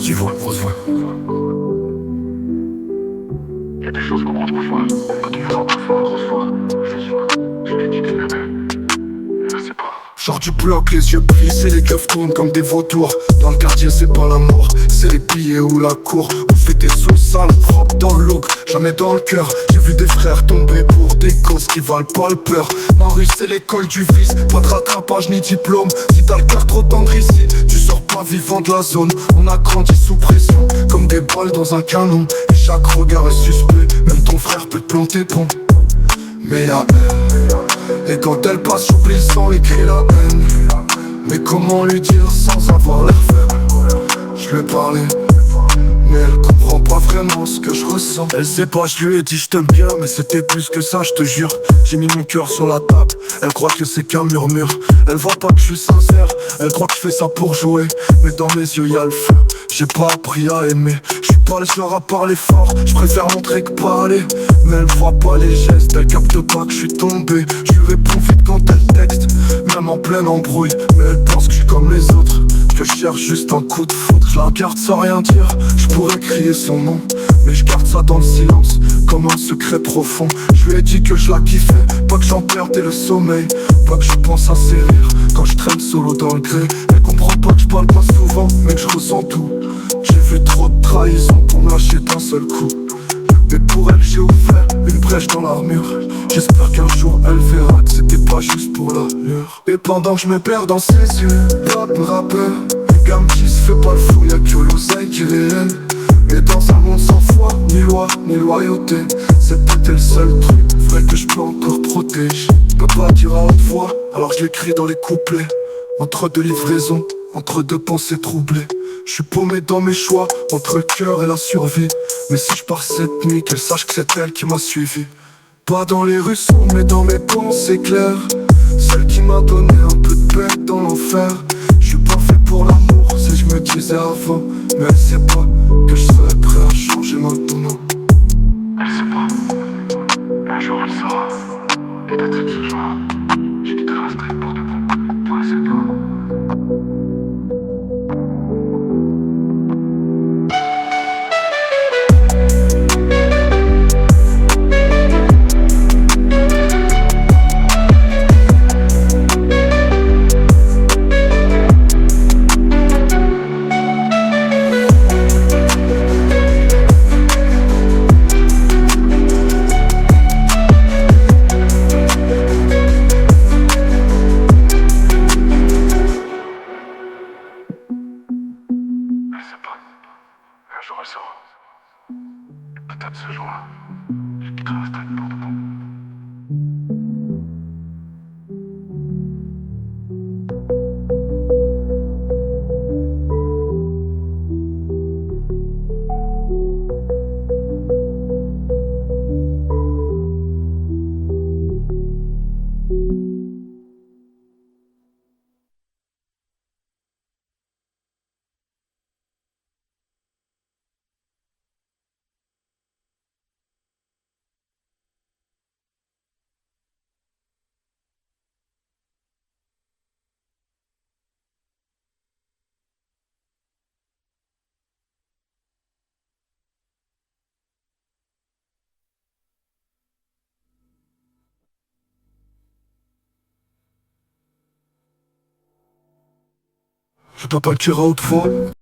Tu vois, grosse voix. Y'a des choses qu'on rentre parfois, pas tout vouloir parfois, grosse voix. Je l'ai dit que tu m'aimais, je sais pas. Genre du bloc, les yeux plissés, les keufs tournent comme des vautours. Dans le quartier c'est pas la mort, c'est les pillés ou la cour. On fait des sous sales, propres dans le look, jamais dans le cœur. J'ai vu des frères tomber pour des causes qui valent pas le peur. Ma rue c'est l'école du vice, pas de rattrapage ni diplôme. Si t'as le cœur trop tendre ici, tu sors pas vivant de la zone. On a grandi sous pression, comme des balles dans un canon. Et chaque regard est suspect, même ton frère peut te planter bon. Mais y'a elle, et quand elle passe j'oublie sans écrit la haine. Mais comment lui dire sans avoir l'air faible? Je lui ai parlé, mais elle comprend pas vraiment ce que je ressens. Elle sait pas, je lui ai dit je t'aime bien, mais c'était plus que ça, je te jure. J'ai mis mon cœur sur la table, elle croit que c'est qu'un murmure. Elle voit pas que je suis sincère, elle croit que je fais ça pour jouer. Mais dans mes yeux y'a le feu, j'ai pas appris à aimer. Je suis pas le genre à parler fort, je préfère montrer que parler. Mais elle voit pas les gestes, elle capte pas que je suis tombé. Je lui réponds vite quand elle texte, même en pleine embrouille. Mais elle pense que je suis comme les autres, que je cherche juste un coup de foudre. Je la regarde sans rien dire, je pourrais crier son nom, mais je garde ça dans le silence, comme un secret profond. Je lui ai dit que je la kiffais, pas que j'en perdais le sommeil, pas que je pense à ses rires quand je traîne solo dans le gré. Elle comprend pas que je parle pas souvent, mais que je ressens tout. J'ai vu trop de trahison pour me lâcher d'un seul coup. Mais pour elle j'ai ouvert une brèche dans l'armure. J'espère qu'un jour elle verra que c'était pas juste pour l'allure. Et pendant que je me perds dans ses yeux, pop rappeur, une gamme qui se fait pas le fou, y'a que l'oseille qui est réel. Et dans un monde sans foi, ni loi, ni loyauté, c'est peut-être le seul truc vrai que je peux encore protéger. Je peux pas dire à haute voix, alors je l'écris dans les couplets. Entre deux livraisons, entre deux pensées troublées, je suis paumé dans mes choix, entre le cœur et la survie. Mais si je pars cette nuit, qu'elle sache que c'est elle qui m'a suivi. Pas dans les rues sombres, mais dans mes pensées claires. Celle qui m'a donné un peu de paix dans l'enfer. Je suis pas fait pour l'amour, c'est ce que je me disais avant. Mais elle sait pas que je serais prêt à changer maintenant. Elle sait pas, un jour elle saura. Et peut-être ce jour, je quitterai la street pour de bon, pour essayer de voir. Un jour elle saura. Peut-être ce jour-là, je quitterai la street pour de bon. Je peux pas le dire à haute voix.